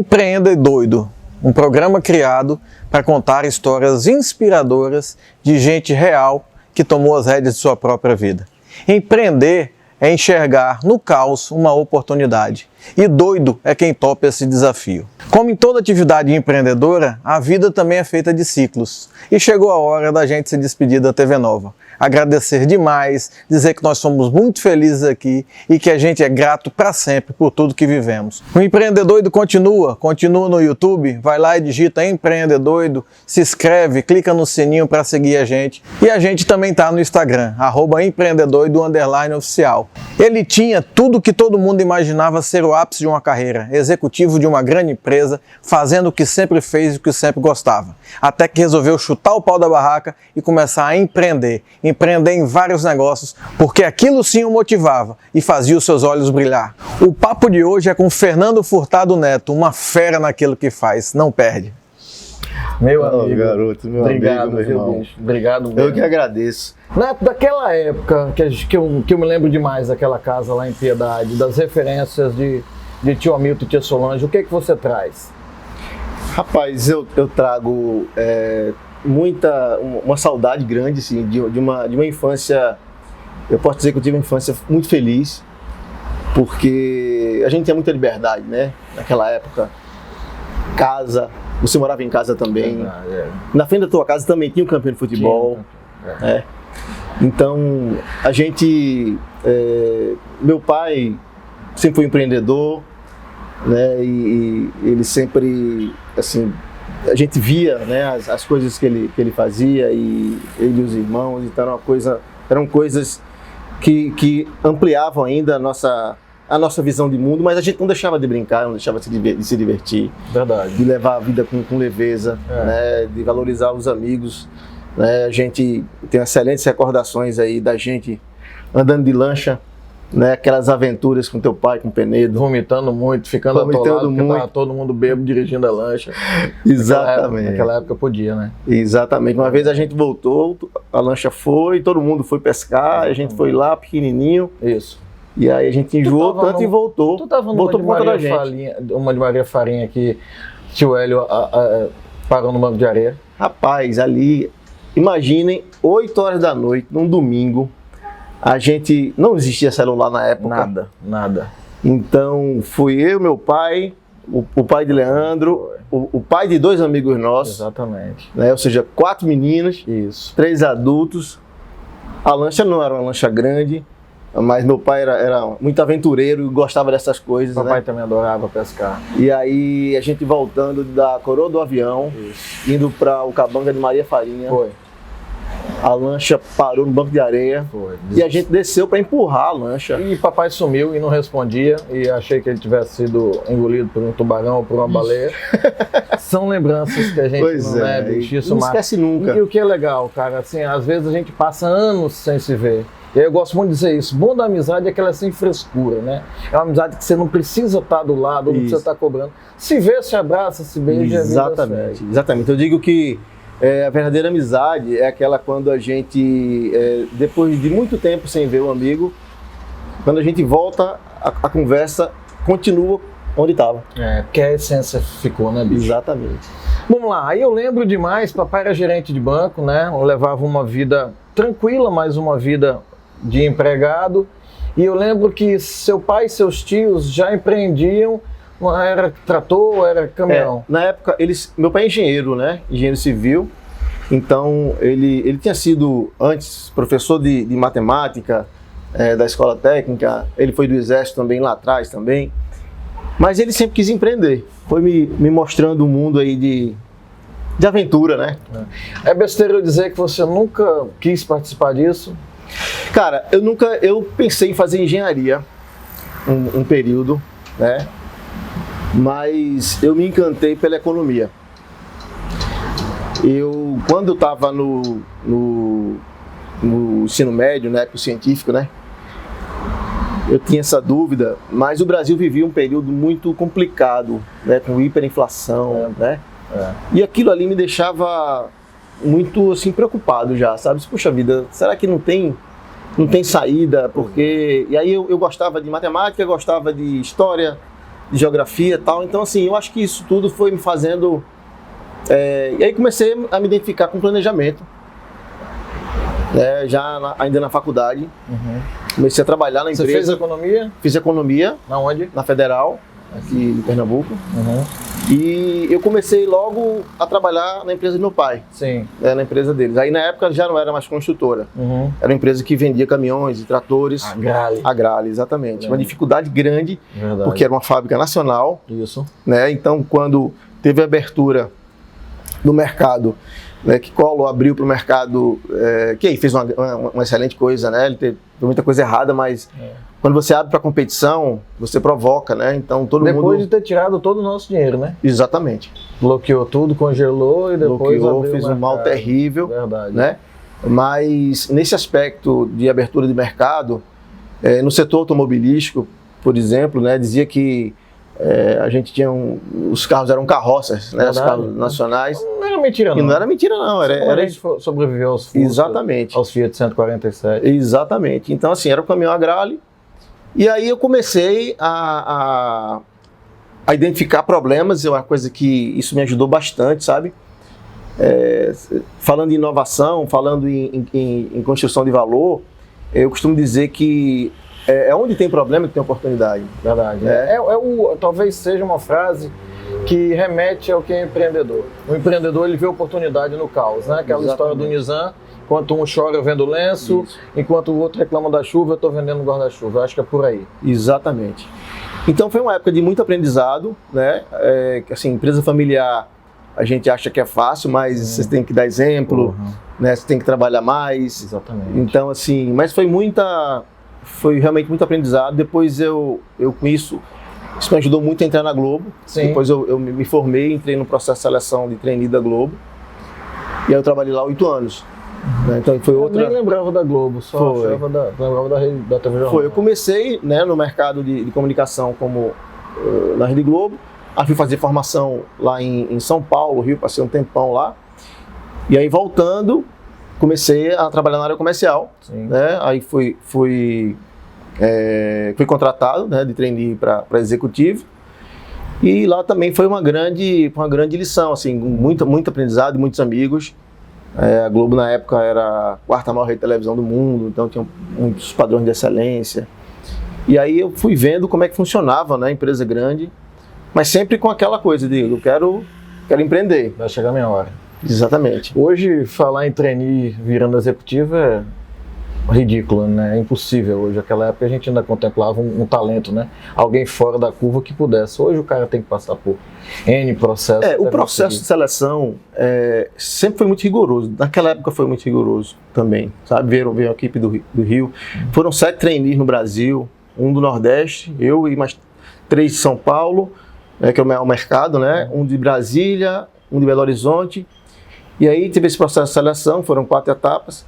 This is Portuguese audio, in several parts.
Empreenda Doido, um programa criado para contar histórias inspiradoras de gente real que tomou as rédeas de sua própria vida. Empreender é enxergar no caos uma oportunidade. E doido é quem topa esse desafio. Como em toda atividade empreendedora, a vida também é feita de ciclos. E chegou a hora da gente se despedir da TV Nova. Agradecer demais, dizer que nós somos muito felizes aqui e que a gente é grato para sempre por tudo que vivemos. O Empreender Doido continua no YouTube, vai lá e digita Empreender Doido, se inscreve, clica no sininho para seguir a gente. E a gente também está no Instagram, @empreendedoido_oficial. Ele tinha tudo que todo mundo imaginava ser o ápice de uma carreira, executivo de uma grande empresa, fazendo o que sempre fez e o que sempre gostava. Até que resolveu chutar o pau da barraca e começar a empreender em vários negócios, porque aquilo sim o motivava e fazia os seus olhos brilhar. O papo de hoje é com Fernando Furtado Neto, uma fera naquilo que faz, não perde. Meu amigo, garoto, meu obrigado, amigo, meu irmão. Bicho. Obrigado mesmo. Eu que agradeço. Daquela época, que eu me lembro demais daquela casa lá em Piedade, das referências de tio Hamilton e tia Solange, o que você traz? Rapaz, eu trago uma saudade grande, assim, de uma infância. Eu posso dizer que eu tive uma infância muito feliz, porque a gente tinha muita liberdade, né? Naquela época, você morava em casa também. Na frente da tua casa também tinha um campinho de futebol. Então, a gente, meu pai sempre foi empreendedor, né? E ele sempre, assim, a gente via, né, as coisas que ele fazia, e ele e os irmãos, então eram coisas que ampliavam ainda a nossa visão de mundo, mas a gente não deixava de brincar, não deixava de se divertir. Verdade. De levar a vida com leveza, né, de valorizar os amigos, né? A gente tem excelentes recordações aí da gente andando de lancha, né, aquelas aventuras com teu pai, com o Penedo. Vomitando muito, ficando atolado, porque tava todo mundo bêbado dirigindo a lancha. Exatamente. Naquela época podia, né? Exatamente. Uma vez a gente voltou, a lancha foi, todo mundo foi pescar, a gente foi lá pequenininho. Isso. E aí a gente enjoou tanto e voltou. Tu tava voltou por conta da gente. Uma de Maria Farinha que tio Hélio parou no banco de areia. Rapaz, ali, imaginem, 8 horas da noite, num domingo, a gente, não existia celular na época. Nada. Então, fui eu, meu pai, o pai de Leandro, o pai de 2 amigos nossos. Exatamente. Né? Ou seja, 4 meninas, Isso. 3 adultos. A lancha não era uma lancha grande, mas meu pai era muito aventureiro e gostava dessas coisas. Papai né? também adorava pescar. E aí, a gente voltando da Coroa do Avião, indo para o Cabanga de Maria Farinha. Foi. A lancha parou no banco de areia. Foi. E a gente desceu para empurrar a lancha. E papai sumiu e não respondia, e achei que ele tivesse sido engolido por um tubarão ou por uma baleia. São lembranças que a gente não esquece nunca. E o que é legal, cara, assim, às vezes a gente passa anos sem se ver. E eu gosto muito de dizer isso. Bom da amizade é que ela é sem frescura, né? É uma amizade que você não precisa estar do lado, não precisa estar cobrando. Se vê, se abraça, se beija. Exatamente. Eu digo que a verdadeira amizade é aquela quando a gente, depois de muito tempo sem ver o amigo, quando a gente volta, a conversa continua onde estava. Porque a essência ficou, né, bicho? Exatamente. Vamos lá, aí eu lembro demais, papai era gerente de banco, né? Eu levava uma vida tranquila, mas uma vida de empregado. E eu lembro que seu pai e seus tios já empreendiam. Era trator, era caminhão? Na época, meu pai é engenheiro, né? Engenheiro civil. Então, ele tinha sido, antes, professor de matemática da escola técnica. Ele foi do exército também, lá atrás também. Mas ele sempre quis empreender. Foi me mostrando um mundo aí de aventura, né? É besteira eu dizer que você nunca quis participar disso? Cara, eu pensei em fazer engenharia um período, né? Mas eu me encantei pela economia. Quando eu estava no ensino médio, né, pro científico, né, eu tinha essa dúvida, mas o Brasil vivia um período muito complicado, né, com hiperinflação, né, e aquilo ali me deixava muito, assim, preocupado já, sabe? Puxa vida, será que não tem saída? Porque... E aí eu gostava de matemática, gostava de história, de geografia e tal. Então, assim, eu acho que isso tudo foi me fazendo... e aí comecei a me identificar com planejamento, ainda na faculdade. Comecei a trabalhar na empresa. Você fez economia? Fiz economia. Na onde? Na Federal, aqui em Pernambuco. E eu comecei logo a trabalhar na empresa do meu pai. Sim. Na empresa deles. Aí na época já não era mais construtora. Era uma empresa que vendia caminhões e tratores. A Grale, exatamente. Uma dificuldade grande, porque era uma fábrica nacional. Isso. Né? Então, quando teve a abertura do mercado, né, que Collor abriu para o mercado, que aí fez uma excelente coisa, né? Ele teve muita coisa errada, mas quando você abre para competição, você provoca, né? Então todo mundo... Depois de ter tirado todo o nosso dinheiro, né? Exatamente. Bloqueou tudo, congelou e depois fez um mal terrível. Verdade. Né? Mas nesse aspecto de abertura de mercado, no setor automobilístico, por exemplo, né, dizia que a gente tinha os carros eram carroças, né? Os carros nacionais. Não era mentira, não. E não era mentira, não. A gente sobreviveu aos Fusca, exatamente. Aos Fiat 147. Exatamente. Então, assim, era o caminhão a Grale. E aí eu comecei a identificar problemas, é uma coisa que isso me ajudou bastante, sabe? Falando em inovação, falando em construção de valor, eu costumo dizer que onde tem problema que tem oportunidade. Verdade. Talvez seja uma frase que remete ao que é empreendedor. O empreendedor, ele vê oportunidade no caos, né? Aquela história do Nizam, enquanto um chora eu vendo lenço, enquanto o outro reclama da chuva, eu estou vendendo guarda-chuva. Eu acho que é por aí. Exatamente. Então foi uma época de muito aprendizado, né? Assim, empresa familiar, a gente acha que é fácil, mas você tem que dar exemplo, né? Você tem que trabalhar mais. Exatamente. Então, assim, mas foi realmente muito aprendizado. Depois eu com isso me ajudou muito a entrar na Globo. Sim. Depois eu me formei, entrei no processo de seleção de trainee da Globo. E aí eu trabalhei lá 8 anos. Né? Então foi outra... Eu nem lembrava da Globo, só lembrava da TV Jornal. Eu comecei, né, no mercado de comunicação na Rede Globo. Aí fui fazer formação lá em São Paulo, Rio, passei um tempão lá. E aí voltando, comecei a trabalhar na área comercial. Né? Aí fui contratado, né, de trainee para executivo. E lá também foi uma grande lição, assim, muito aprendizado, muitos amigos. A Globo na época era a quarta maior rede de televisão do mundo, então tinha muitos padrões de excelência. E aí eu fui vendo como é que funcionava, né, empresa grande, mas sempre com aquela coisa de eu quero empreender. Vai chegar a minha hora. Exatamente. Hoje, falar em trainee virando executivo é ridículo, né? É impossível hoje. Naquela época a gente ainda contemplava um talento, né? Alguém fora da curva que pudesse. Hoje o cara tem que passar por N processos. O processo de seleção sempre foi muito rigoroso. Naquela época foi muito rigoroso também, sabe? Veio a equipe do Rio. Foram 7 trainees no Brasil, um do Nordeste, eu e mais 3 de São Paulo, que é o mercado, né? Um de Brasília, um de Belo Horizonte. E aí teve esse processo de seleção, foram 4 etapas.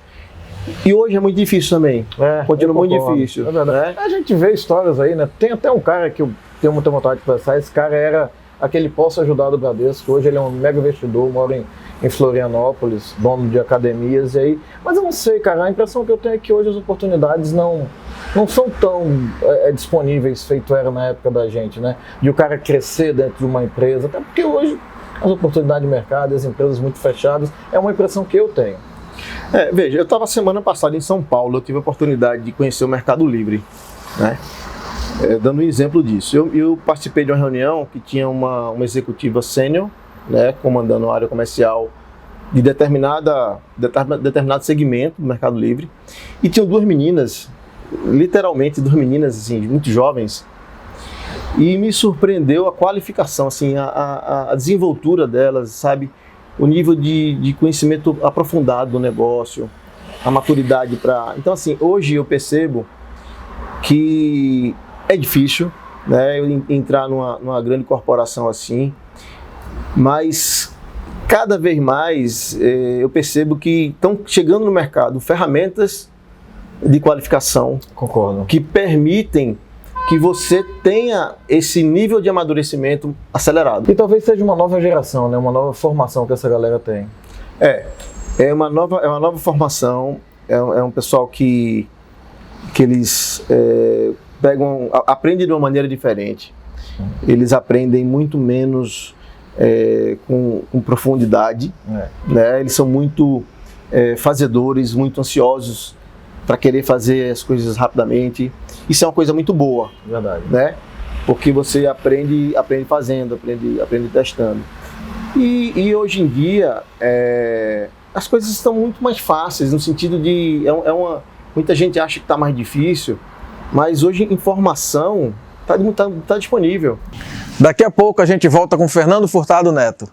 E hoje é muito difícil também. Continua muito difícil. Né? A gente vê histórias aí, né? Tem até um cara que eu tenho muita vontade de conversar. Esse cara era aquele Posso Ajudar do Bradesco. Hoje ele é um mega investidor, mora em Florianópolis, dono de academias. E aí... Mas eu não sei, cara. A impressão que eu tenho é que hoje as oportunidades não são tão disponíveis feito era na época da gente, né? De o cara crescer dentro de uma empresa. Até porque hoje as oportunidades de mercado e as empresas muito fechadas é uma impressão que eu tenho. Veja, eu estava semana passada em São Paulo, eu tive a oportunidade de conhecer o Mercado Livre, né? Dando um exemplo disso, eu participei de uma reunião que tinha uma executiva sênior, né, comandando a área comercial de determinado segmento do Mercado Livre, e tinham 2 meninas, literalmente 2 meninas assim, muito jovens, e me surpreendeu a qualificação, assim, a desenvoltura delas, sabe? O nível de conhecimento aprofundado do negócio, a maturidade para... Então, assim, hoje eu percebo que é difícil, né, eu entrar numa grande corporação assim, mas cada vez mais eu percebo que estão chegando no mercado ferramentas de qualificação. Concordo. Que permitem que você tenha esse nível de amadurecimento acelerado. E talvez seja uma nova geração, né? Uma nova formação que essa galera tem. É uma nova formação, é um pessoal que eles aprendem de uma maneira diferente. eles aprendem muito menos com profundidade, né? Eles são muito fazedores, muito ansiosos para querer fazer as coisas rapidamente. Isso é uma coisa muito boa, Verdade. né? Porque você aprende fazendo, aprende testando. E hoje em dia as coisas estão muito mais fáceis, no sentido de muita gente acha que está mais difícil, mas hoje informação está disponível. Daqui a pouco a gente volta com Fernando Furtado Neto.